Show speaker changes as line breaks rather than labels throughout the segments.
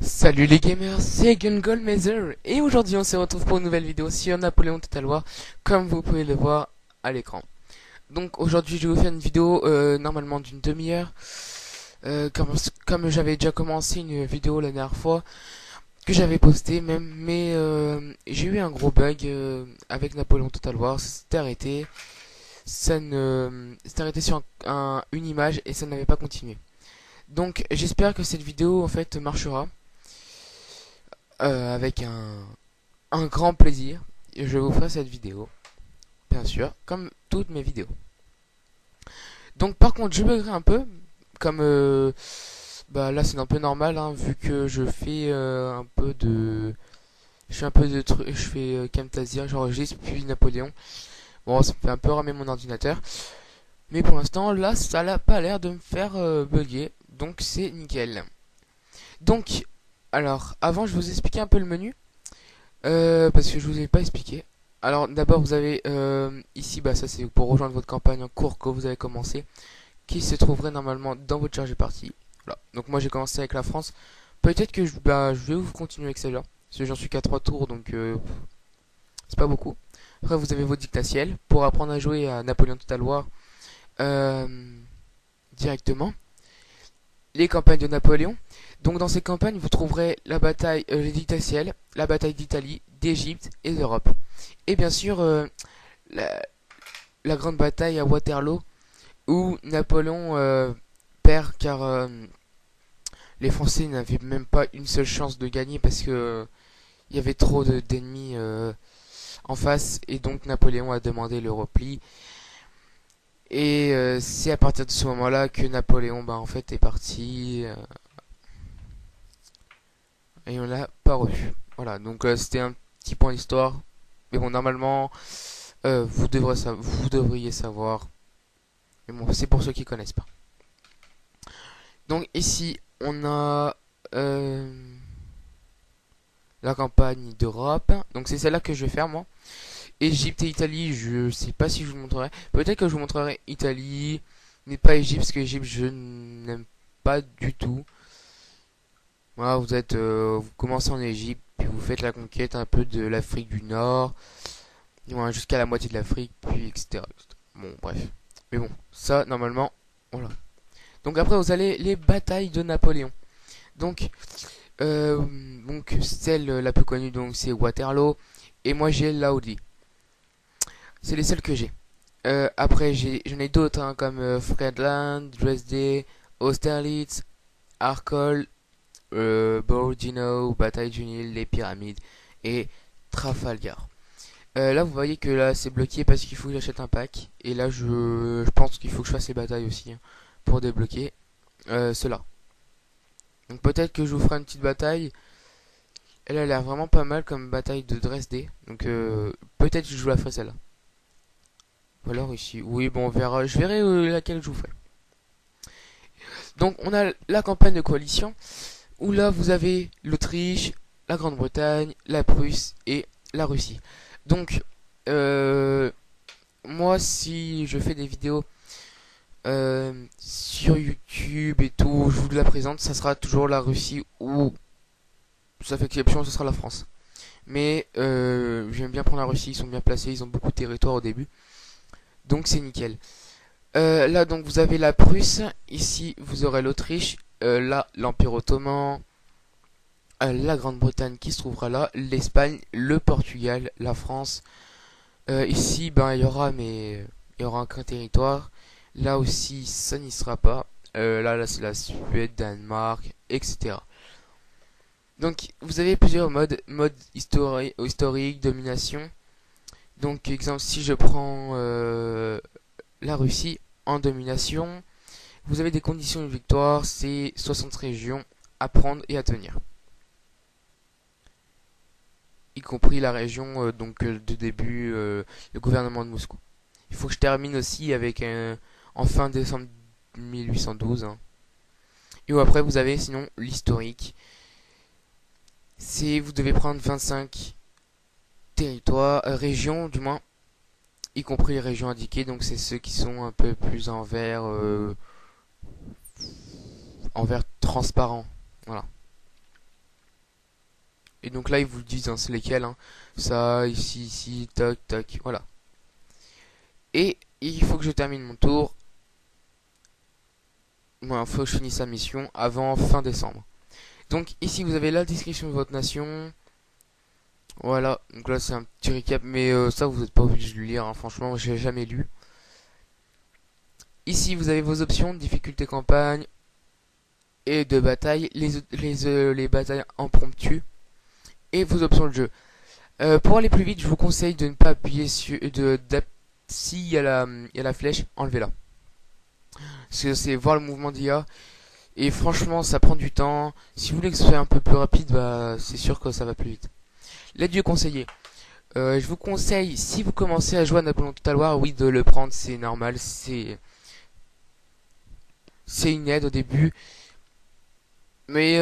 Salut les gamers, c'est Gun et aujourd'hui on se retrouve pour une nouvelle vidéo sur Napoléon Total War, comme vous pouvez le voir à l'écran. Donc aujourd'hui je vais vous faire une vidéo normalement d'une demi-heure, comme j'avais déjà commencé une vidéo la dernière fois, que j'avais posté même, mais j'ai eu un gros bug avec Napoléon Total War, ça s'est arrêté, s'est arrêté sur une image et ça n'avait pas continué. Donc j'espère que cette vidéo en fait marchera. Avec un grand plaisir, je vous ferai cette vidéo, bien sûr, comme toutes mes vidéos. Donc par contre, je buggerai un peu, comme bah là c'est un peu normal, hein, vu que je fais un peu de, je fais un peu de trucs, je fais Camtasia, j'enregistre puis Napoléon. Bon, ça me fait un peu ramer mon ordinateur, mais pour l'instant là, ça n'a pas l'air de me faire bugger, donc c'est nickel. Donc, alors, avant je vous expliquer un peu le menu. Parce que je vous ai pas expliqué. Alors d'abord vous avez ici, bah ça c'est pour rejoindre votre campagne en cours que vous avez commencé, qui se trouverait normalement dans votre chargé partie. Voilà. Donc moi j'ai commencé avec la France. Peut-être que je vais vous continuer avec celle-là, parce que j'en suis qu'à 3 tours, donc c'est pas beaucoup. Après vous avez votre dictatiel pour apprendre à jouer à Napoléon Total War euh, directement. Les campagnes de Napoléon. Donc dans ces campagnes, vous trouverez la bataille, les dictatiels, la bataille d'Italie, d'Égypte et d'Europe. Et bien sûr, la, la grande bataille à Waterloo, où Napoléon perd car les Français n'avaient même pas une seule chance de gagner parce que il y avait trop d'ennemis en face et donc Napoléon a demandé le repli. Et c'est à partir de ce moment-là que Napoléon bah, en fait est parti et on l'a pas revu. Voilà, donc c'était un petit point d'histoire. Mais bon, normalement, vous devriez savoir. Mais bon, c'est pour ceux qui connaissent pas. Donc ici, on a la campagne d'Europe. Donc c'est celle-là que je vais faire moi. Égypte et Italie, je sais pas si je vous montrerai. Peut-être que je vous montrerai Italie, mais pas Égypte, parce que Égypte je n'aime pas du tout. Voilà, vous commencez en Égypte, puis vous faites la conquête un peu de l'Afrique du Nord, voilà, jusqu'à la moitié de l'Afrique, puis etc. Bon, bref. Mais bon, ça, normalement, voilà. Donc après, vous allez les batailles de Napoléon. Donc, euh, donc celle la plus connue, donc c'est Waterloo, et moi j'ai Laudi. C'est les seules que j'ai. Après, j'en ai d'autres, hein, comme Friedland, Dresde, Austerlitz, Arcole, Borodino, Bataille du Nil, les Pyramides et Trafalgar. Là, vous voyez que là, c'est bloqué parce qu'il faut que j'achète un pack. Et là, je pense qu'il faut que je fasse les batailles aussi hein, pour débloquer cela. Donc peut-être que je vous ferai une petite bataille. Elle a l'air vraiment pas mal comme bataille de Dresde. Donc peut-être que je vous la ferai celle-là. Ou alors ici. Oui, bon, on verra. Je verrai laquelle je vous ferai. Donc on a la campagne de coalition. Où là, vous avez l'Autriche, la Grande-Bretagne, la Prusse et la Russie. Donc, moi, si je fais des vidéos sur YouTube et tout, je vous la présente, ça sera toujours la Russie ou, sauf exception, ce sera la France. Mais j'aime bien prendre la Russie, ils sont bien placés, ils ont beaucoup de territoire au début, donc c'est nickel. Là, donc, vous avez la Prusse, ici, vous aurez l'Autriche, là, l'Empire Ottoman, la Grande-Bretagne qui se trouvera là, l'Espagne, le Portugal, la France. Ici, ben, il y aura un territoire. Là aussi, ça n'y sera pas. Là, c'est la Suède, Danemark, etc. Donc, vous avez plusieurs mode historique, domination. Donc, exemple, si je prends la Russie en domination, vous avez des conditions de victoire, c'est 60 régions à prendre et à tenir. Y compris la région de début, le gouvernement de Moscou. Il faut que je termine aussi avec en fin décembre 1812. Hein. Et après vous avez sinon l'historique. C'est vous devez prendre 25 territoires, régions du moins, y compris les régions indiquées. Donc c'est ceux qui sont un peu plus en vert transparent. Voilà. Et donc là, ils vous le disent, hein, c'est lesquels, hein. Ça, ici, ici, tac, tac, voilà. Et il faut que je termine mon tour. Bon, il faut que je finisse la mission avant fin décembre. Donc ici, vous avez la description de votre nation. Voilà, donc là c'est un petit récap, mais ça vous n'êtes pas obligé de le lire, hein. Franchement, j'ai jamais lu. Ici, vous avez vos options, difficulté campagne et de bataille, les batailles impromptues et vos options de jeu. Pour aller plus vite, je vous conseille de ne pas appuyer sur... si il y a la flèche, enlevez-la. Parce que c'est voir le mouvement d'IA. Et franchement, ça prend du temps. Si vous voulez que ce soit un peu plus rapide, bah c'est sûr que ça va plus vite. L'aide du conseiller. Je vous conseille, si vous commencez à jouer à Napoléon Total War, oui, de le prendre, c'est normal. C'est une aide au début. Mais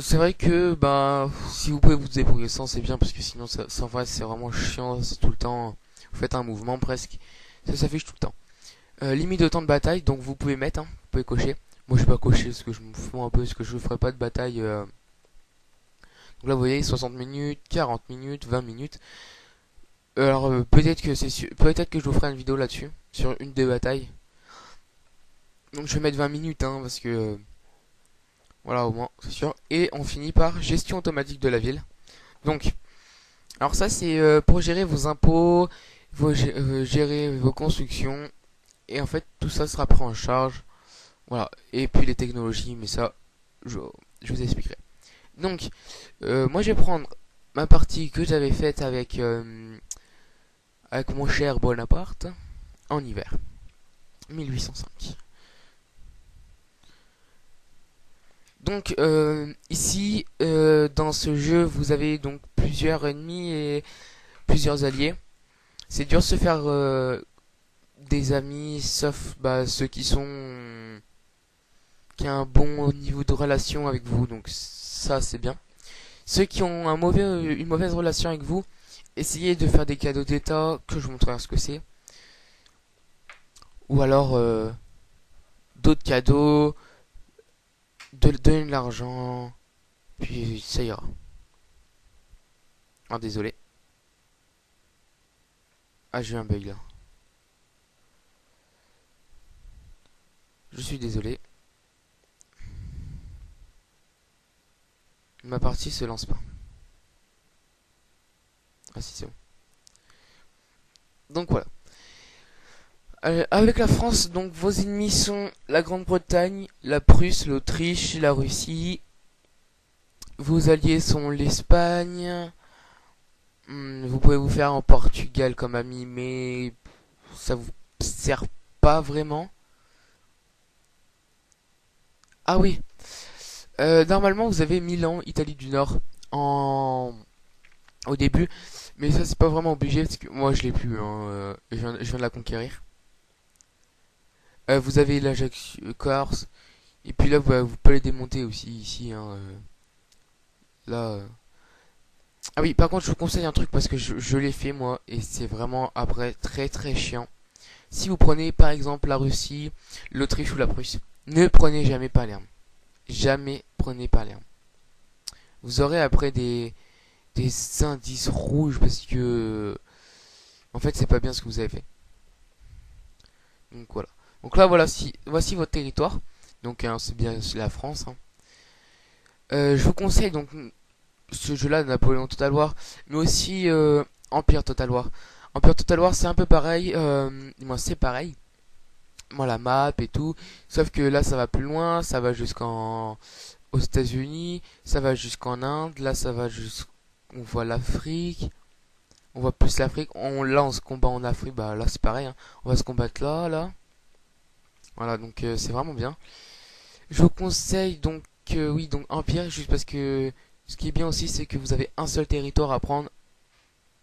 c'est vrai que bah si vous pouvez vous débrouiller sans, c'est bien, parce que sinon en vrai c'est vraiment chiant, c'est tout le temps. Vous faites un mouvement presque, ça s'affiche tout le temps. Limite de temps de bataille, donc vous pouvez mettre, hein, vous pouvez cocher. Moi je vais pas cocher parce que je me fous un peu, parce que je ne ferai pas de bataille. Donc là vous voyez 60 minutes, 40 minutes, 20 minutes. Alors peut-être que peut-être que je vous ferai une vidéo là-dessus, sur une des batailles. Donc je vais mettre 20 minutes, hein, parce que voilà, au moins c'est sûr. Et on finit par gestion automatique de la ville. Donc alors ça c'est pour gérer vos impôts, gérer vos constructions, et en fait tout ça sera pris en charge. Voilà, et puis les technologies, mais ça je vous expliquerai. Donc moi je vais prendre ma partie que j'avais faite avec mon cher Bonaparte en hiver 1805. Donc ici dans ce jeu vous avez donc plusieurs ennemis et plusieurs alliés. C'est dur de se faire des amis, sauf bah, ceux qui ont un bon niveau de relation avec vous, donc ça c'est bien. Ceux qui ont une mauvaise relation avec vous, essayez de faire des cadeaux d'état, que je vous montrerai ce que c'est. Ou alors d'autres cadeaux, de donner de l'argent, puis ça ira. Ah désolé. Ah j'ai eu un bug là. Je suis désolé. Ma partie se lance pas. Ah si c'est bon. Donc voilà. Avec la France, donc vos ennemis sont la Grande-Bretagne, la Prusse, l'Autriche, la Russie. Vos alliés sont l'Espagne. Vous pouvez vous faire en Portugal comme ami, mais ça vous sert pas vraiment. Ah oui, normalement vous avez Milan, Italie du Nord en au début, mais ça c'est pas vraiment obligé parce que moi je l'ai plus, hein, je viens de la conquérir. Vous avez l'Ajax Corse, et puis là vous pouvez les démonter aussi ici, hein, là. Ah oui, par contre je vous conseille un truc parce que je l'ai fait moi et c'est vraiment après très très chiant. Si vous prenez par exemple la Russie, l'Autriche ou la Prusse, ne prenez jamais Palerme. Jamais prenez Palerme. Vous aurez après des indices rouges parce que en fait c'est pas bien ce que vous avez fait. Donc voilà. Donc là voilà, voici votre territoire. Donc hein, c'est bien la France, hein. Je vous conseille donc ce jeu-là, Napoléon Total War, mais aussi Empire Total War. Empire Total War c'est un peu pareil, moi c'est pareil. Moi la map et tout, sauf que là ça va plus loin, ça va jusqu'en aux États-Unis, ça va jusqu'en Inde, là ça va jusqu'on voit l'Afrique. On voit plus l'Afrique. Là, on se combat en Afrique. Bah là, c'est pareil, hein. On va se combattre là, là. Voilà, donc c'est vraiment bien. Je vous conseille donc, oui, donc Empire, juste parce que ce qui est bien aussi, c'est que vous avez un seul territoire à prendre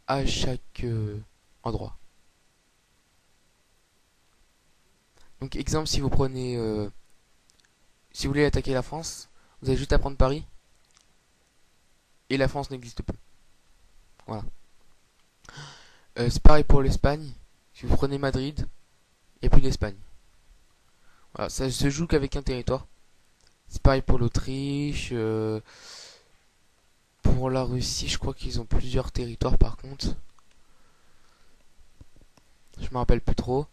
à chaque endroit. Donc, exemple, si vous prenez, si vous voulez attaquer la France, vous avez juste à prendre Paris et la France n'existe plus. Voilà. C'est pareil pour l'Espagne. Si vous prenez Madrid, il n'y a plus d'Espagne. Voilà, ça se joue qu'avec un territoire. C'est pareil pour l'Autriche, pour Pour la Russie, je crois qu'ils ont plusieurs territoires par contre. Je me rappelle plus trop.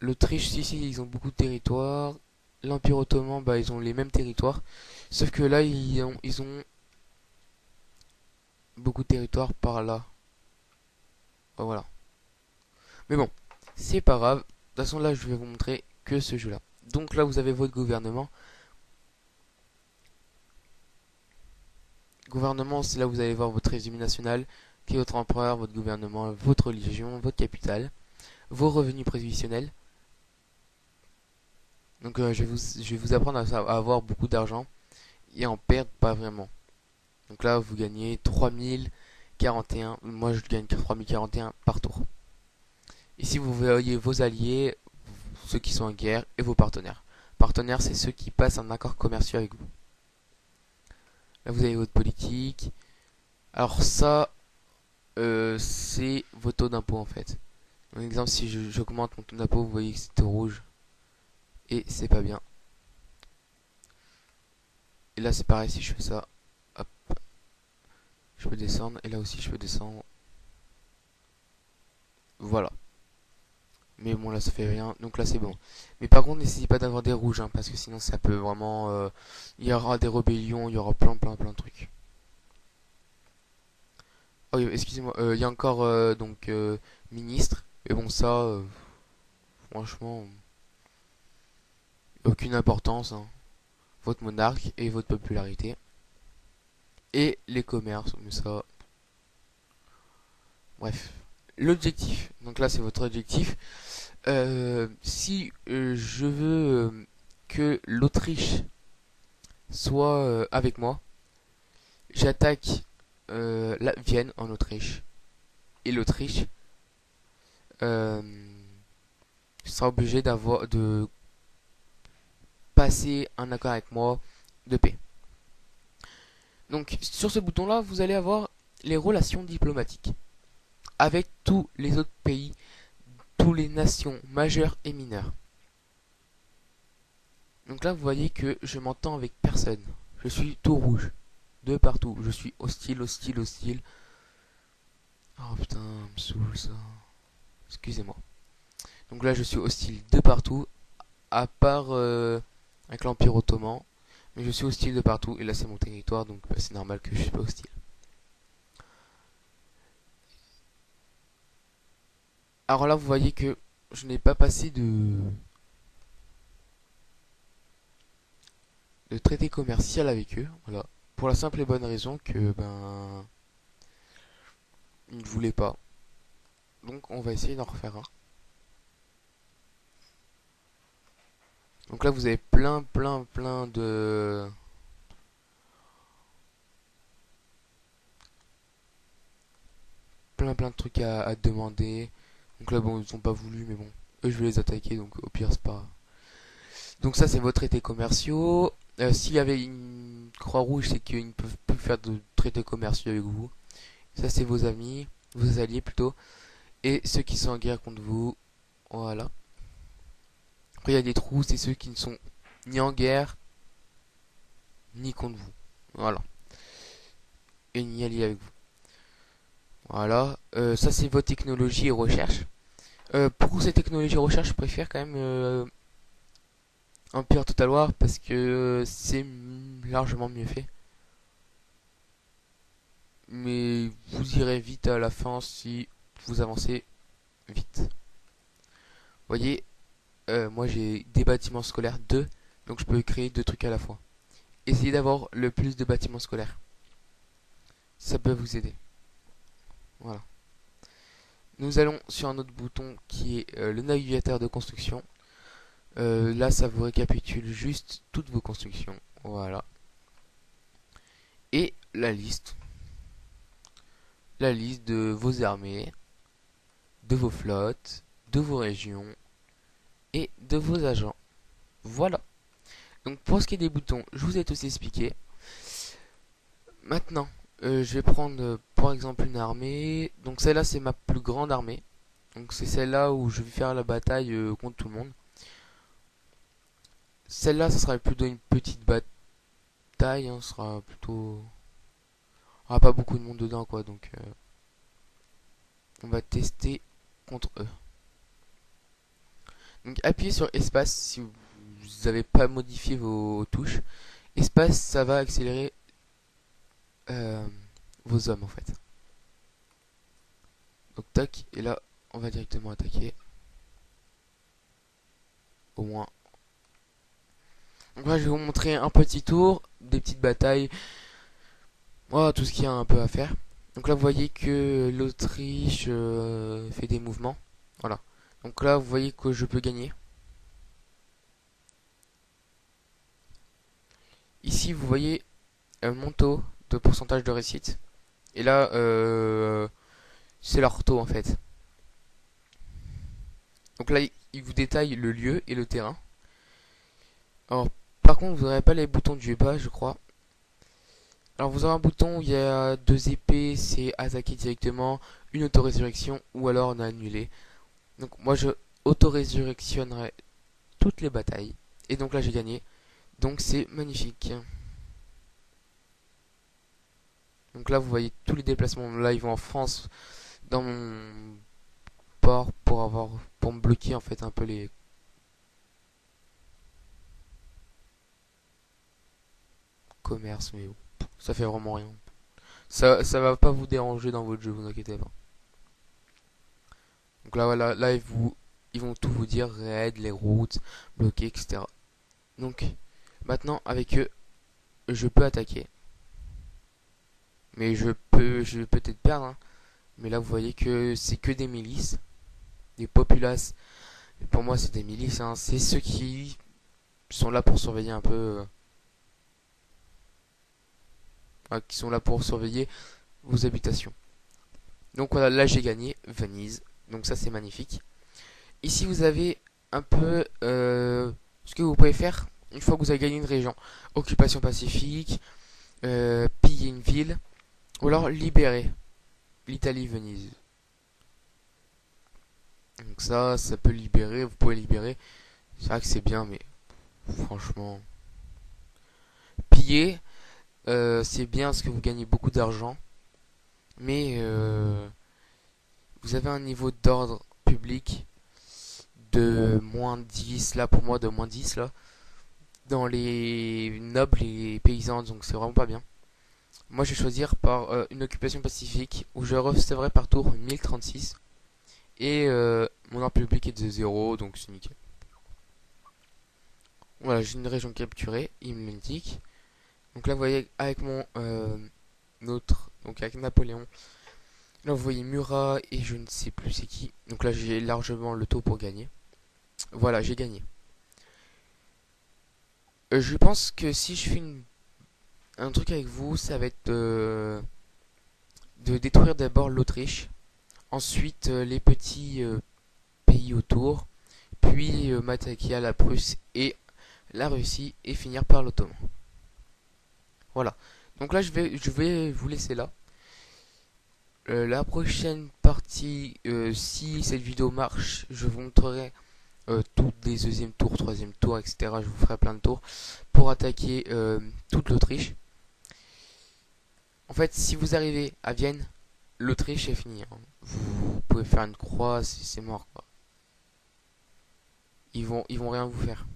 L'Autriche, si, ils ont beaucoup de territoires. L'Empire ottoman, bah, ils ont les mêmes territoires. Sauf que là, ils ont beaucoup de territoires par là. Bah, voilà. Mais bon, c'est pas grave. De toute façon, là, je vais vous montrer que ce jeu-là. Donc là, vous avez votre gouvernement. Gouvernement, c'est là où vous allez voir votre résumé national, qui est votre empereur, votre gouvernement, votre religion, votre capitale, vos revenus prévisionnels. Donc je vais vous apprendre à avoir beaucoup d'argent et en perdre pas vraiment. Donc là, vous gagnez 3041. Moi, je gagne 3041 par tour. Ici, vous voyez vos alliés, ceux qui sont en guerre, et vos partenaires. Partenaires, c'est ceux qui passent un accord commercial avec vous. Là, vous avez votre politique. Alors ça, c'est vos taux d'impôt en fait. Par exemple, si j'augmente mon taux d'impôt, vous voyez que c'est au rouge. Et c'est pas bien. Et là, c'est pareil, si je fais ça, hop, je peux descendre. Et là aussi, je peux descendre. Voilà. Mais bon, là, ça fait rien. Donc là, c'est bon. Mais par contre, n'essayez pas d'avoir des rouges, hein, parce que sinon, ça peut vraiment... il y aura des rébellions, il y aura plein de trucs. Oh, oui, excusez-moi. Il y a encore, donc, ministre. Mais bon, ça, franchement, aucune importance, hein. Votre monarque et votre popularité. Et les commerces, mais ça... Bref. L'objectif. Donc là, c'est votre objectif. Si je veux que l'Autriche soit avec moi, j'attaque la Vienne en Autriche. Et l'Autriche euh, sera obligée de passer un accord avec moi de paix. Donc sur ce bouton-là, vous allez avoir les relations diplomatiques avec tous les autres pays, toutes les nations majeures et mineures. Donc là, vous voyez que je m'entends avec personne. Je suis tout rouge. De partout. Je suis hostile, hostile, hostile. Oh putain, me saoule ça. Excusez-moi. Donc là, je suis hostile de partout. À part avec l'Empire ottoman. Mais je suis hostile de partout. Et là, c'est mon territoire. Donc bah, c'est normal que je suis pas hostile. Alors là, vous voyez que je n'ai pas passé de traité commercial avec eux. Voilà. Pour la simple et bonne raison que ben ils ne voulaient pas. Donc on va essayer d'en refaire un. Donc là vous avez plein de trucs à demander. Donc là bon ils ont pas voulu mais bon eux je vais les attaquer donc au pire c'est pas. Donc ça c'est vos traités commerciaux. S'il y avait une croix rouge c'est qu'ils ne peuvent plus faire de traités commerciaux avec vous. Ça c'est vos amis, vos alliés plutôt. Et ceux qui sont en guerre contre vous. Voilà. Après il y a des trous, c'est ceux qui ne sont ni en guerre ni contre vous. Voilà. Et ni alliés avec vous. Voilà. Ça c'est vos technologies et recherche. Pour ces technologies et recherche, je préfère quand même Empire Total War parce que c'est largement mieux fait. Mais vous irez vite à la fin si vous avancez vite. Vous voyez, moi j'ai des bâtiments scolaires 2, donc je peux créer 2 trucs à la fois. Essayez d'avoir le plus de bâtiments scolaires. Ça peut vous aider. Voilà. Nous allons sur un autre bouton qui est le navigateur de construction. Là, ça vous récapitule juste toutes vos constructions. Voilà. Et la liste. La liste de vos armées, de vos flottes, de vos régions et de vos agents. Voilà. Donc pour ce qui est des boutons, je vous ai tous expliqué. Maintenant, je vais prendre par exemple une armée. Donc celle-là, c'est ma plus grande armée. Donc c'est celle-là où je vais faire la bataille contre tout le monde. Celle-là, ça sera plutôt une petite bataille. taille, hein, sera plutôt... Il n'y aura pas beaucoup de monde dedans, quoi, donc on va tester contre eux. Donc appuyez sur espace si vous n'avez pas modifié vos touches. Espace, ça va accélérer euh, vos hommes en fait. Donc tac, et là on va directement attaquer. Au moins. Donc là je vais vous montrer un petit tour, des petites batailles. Voilà, tout ce qu'il y a un peu à faire. Donc là vous voyez que l'Autriche fait des mouvements. Voilà. Donc là vous voyez que je peux gagner. Ici vous voyez mon taux de pourcentage de réussite. Et là c'est leur taux en fait. Donc là il vous détaille le lieu et le terrain. Alors par contre vous n'aurez pas les boutons du bas je crois. Alors vous aurez un bouton où il y a deux épées, c'est attaquer directement, une auto-résurrection ou alors on a annulé. Donc moi je auto-résurrectionnerai toutes les batailles. Et donc là j'ai gagné. Donc c'est magnifique. Donc là vous voyez tous les déplacements. Là ils vont en France dans mon port pour me bloquer en fait un peu les commerces, mais bon, ça fait vraiment rien. Ça va pas vous déranger dans votre jeu, vous inquiétez pas. Donc là voilà, là ils vont tout vous dire, raid, les routes, bloquer, etc. Donc maintenant avec eux, je peux attaquer. Mais je vais peut-être perdre, hein. Mais là vous voyez que c'est que des milices, des populaces. Et pour moi c'est des milices, hein. C'est ceux qui sont là pour surveiller un peu, qui sont là pour surveiller vos habitations. Donc voilà, là j'ai gagné Venise. Donc ça c'est magnifique. Ici vous avez un peu ce que vous pouvez faire une fois que vous avez gagné une région. Occupation pacifique, piller une ville, ou alors libérer l'Italie, Venise. Donc ça peut libérer, vous pouvez libérer. C'est vrai que c'est bien, mais franchement, piller, c'est bien parce que vous gagnez beaucoup d'argent, mais vous avez un niveau d'ordre public de -10 là, pour moi de -10 là, dans les nobles et les paysans, donc c'est vraiment pas bien. Moi je vais choisir par une occupation pacifique où je recevrai par tour 1036 et mon ordre public est de 0, donc c'est nickel. Voilà, j'ai une région capturée, il me l'indique. Donc là vous voyez avec mon autre, donc avec Napoléon, là vous voyez Murat et je ne sais plus c'est qui. Donc là j'ai largement le taux pour gagner. Voilà, j'ai gagné. Je pense que si je fais un truc avec vous, ça va être de détruire d'abord l'Autriche, ensuite les petits pays autour, puis m'attaquer à la Prusse et la Russie et finir par l'Ottoman. Voilà. Donc là je vais vous laisser là. La prochaine partie, si cette vidéo marche, je vous montrerai toutes les deuxième tours, troisième tour, etc. Je vous ferai plein de tours pour attaquer toute l'Autriche. En fait, si vous arrivez à Vienne, l'Autriche est finie, hein. Vous pouvez faire une croix, c'est mort, quoi. Ils vont rien vous faire.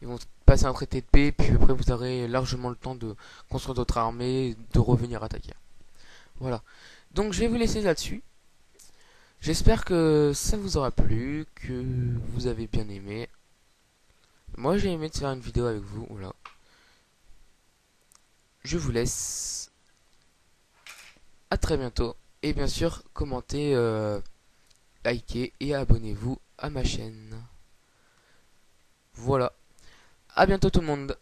Ils vont passer un traité de paix, puis après vous aurez largement le temps de construire d'autres armées, de revenir attaquer. Voilà. Donc je vais vous laisser là-dessus. J'espère que ça vous aura plu, que vous avez bien aimé. Moi j'ai aimé de faire une vidéo avec vous. Voilà. Je vous laisse. À très bientôt. Et bien sûr, commentez, likez et abonnez-vous à ma chaîne. Voilà. À bientôt tout le monde.